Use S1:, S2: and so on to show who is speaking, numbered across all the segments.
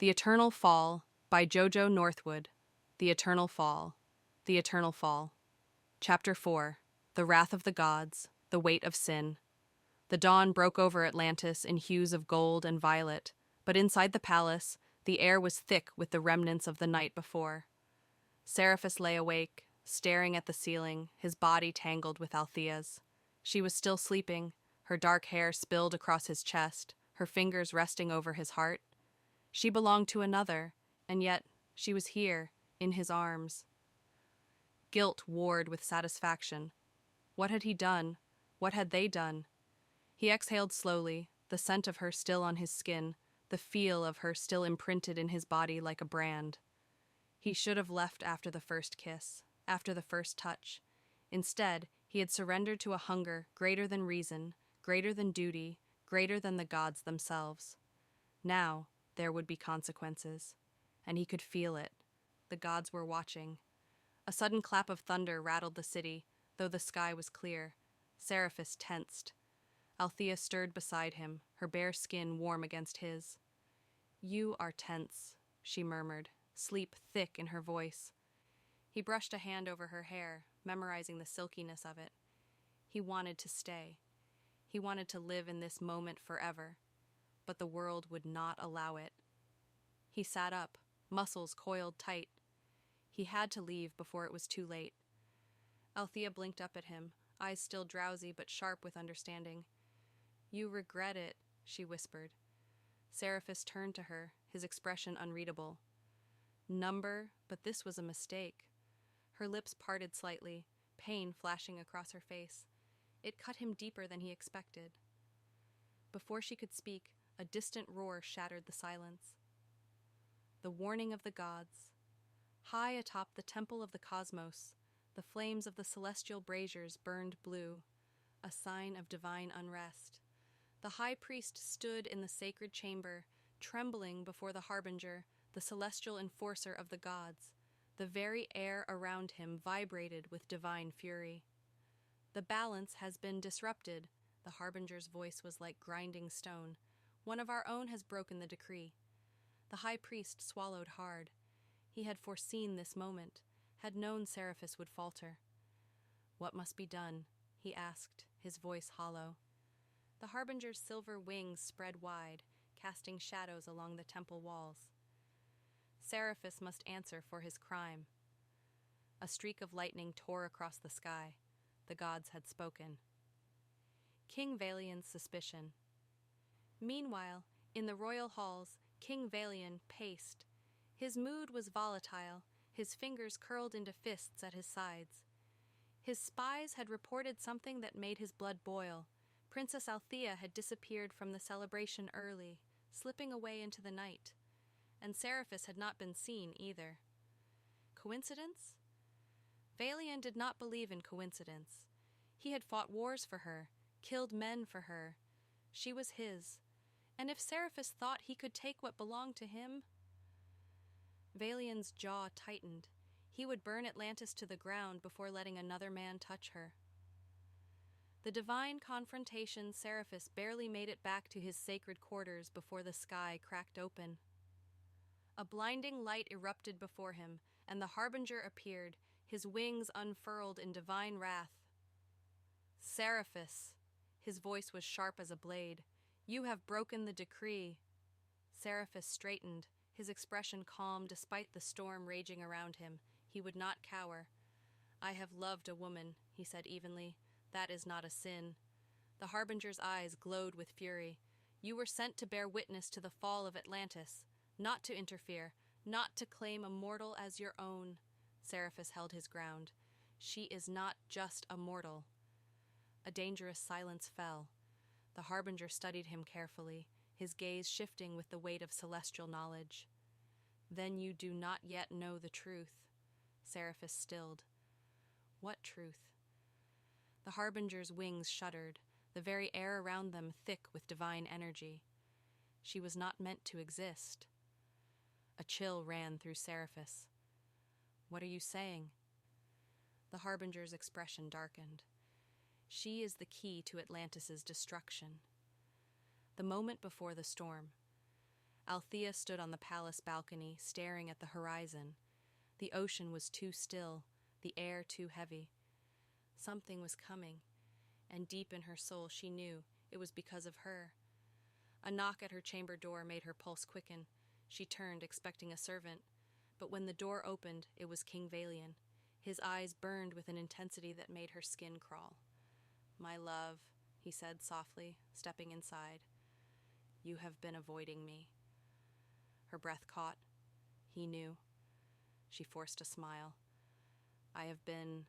S1: The Eternal Fall by Jojo Northwood. The Eternal Fall. The Eternal Fall. Chapter 4. The Wrath of the Gods. The Weight of Sin. The dawn broke over Atlantis in hues of gold and violet, but inside the palace, the air was thick with the remnants of the night before. Seriphus lay awake, staring at the ceiling, his body tangled with Althea's. She was still sleeping, her dark hair spilled across his chest, her fingers resting over his heart. She belonged to another, and yet she was here, in his arms. Guilt warred with satisfaction. What had he done? What had they done? He exhaled slowly, the scent of her still on his skin, the feel of her still imprinted in his body like a brand. He should have left after the first kiss, after the first touch. Instead, he had surrendered to a hunger greater than reason, greater than duty, greater than the gods themselves. Now, there would be consequences, and he could feel it. The gods were watching. A sudden clap of thunder rattled the city, though the sky was clear. Seriphus tensed. Althea stirred beside him, her bare skin warm against his. "You are tense," she murmured, sleep thick in her voice. He brushed a hand over her hair, memorizing the silkiness of it. He wanted to stay. He wanted to live in this moment forever, but the world would not allow it. He sat up, muscles coiled tight. He had to leave before it was too late. Althea blinked up at him, eyes still drowsy but sharp with understanding. "You regret it," she whispered. Seriphus turned to her, his expression unreadable. Number, but this was a mistake. Her lips parted slightly, pain flashing across her face. It cut him deeper than he expected. Before she could speak, a distant roar shattered the silence. The warning of the gods. High atop the temple of the cosmos, the flames of the celestial braziers burned blue, a sign of divine unrest. The high priest stood in the sacred chamber, trembling before the harbinger, the celestial enforcer of the gods. The very air around him vibrated with divine fury. "The balance has been disrupted," the harbinger's voice was like grinding stone. "One of our own has broken the decree." The high priest swallowed hard. He had foreseen this moment, had known Seriphus would falter. "What must be done?" he asked, his voice hollow. The harbinger's silver wings spread wide, casting shadows along the temple walls. Seriphus must answer for his crime. A streak of lightning tore across the sky. The gods had spoken. King Valian's suspicion. Meanwhile, in the royal halls, King Valian paced. His mood was volatile, his fingers curled into fists at his sides. His spies had reported something that made his blood boil. Princess Althea had disappeared from the celebration early, slipping away into the night. And Seriphus had not been seen either. Coincidence? Valian did not believe in coincidence. He had fought wars for her, killed men for her. She was his. And if Seriphus thought he could take what belonged to him... Valian's jaw tightened. He would burn Atlantis to the ground before letting another man touch her. The divine confrontation, Seriphus barely made it back to his sacred quarters before the sky cracked open. A blinding light erupted before him, and the harbinger appeared, his wings unfurled in divine wrath. "Seriphus!" His voice was sharp as a blade. "You have broken the decree." Seriphus straightened, his expression calm despite the storm raging around him. He would not cower. "I have loved a woman," he said evenly. "That is not a sin." The harbinger's eyes glowed with fury. "You were sent to bear witness to the fall of Atlantis, not to interfere, not to claim a mortal as your own." Seriphus held his ground. "She is not just a mortal." A dangerous silence fell. The harbinger studied him carefully, his gaze shifting with the weight of celestial knowledge. "Then you do not yet know the truth." Seriphus stilled. "What truth?" The harbinger's wings shuddered, the very air around them thick with divine energy. She was not meant to exist. A chill ran through Seriphus. "What are you saying?" The harbinger's expression darkened. "She is the key to Atlantis's destruction." The moment before the storm. Althea stood on the palace balcony, staring at the horizon. The ocean was too still, the air too heavy. Something was coming, and deep in her soul she knew it was because of her. A knock at her chamber door made her pulse quicken. She turned, expecting a servant. But when the door opened, it was King Valian. His eyes burned with an intensity that made her skin crawl. "My love," he said softly, stepping inside. "You have been avoiding me." Her breath caught. He knew. She forced a smile. "I have been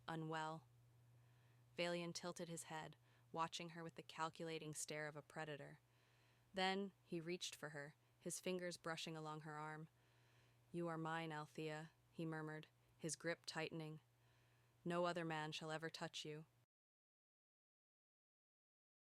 S1: unwell." Valian tilted his head, watching her with the calculating stare of a predator. Then he reached for her, his fingers brushing along her arm. "You are mine, Althea," he murmured, his grip tightening. "No other man shall ever touch you.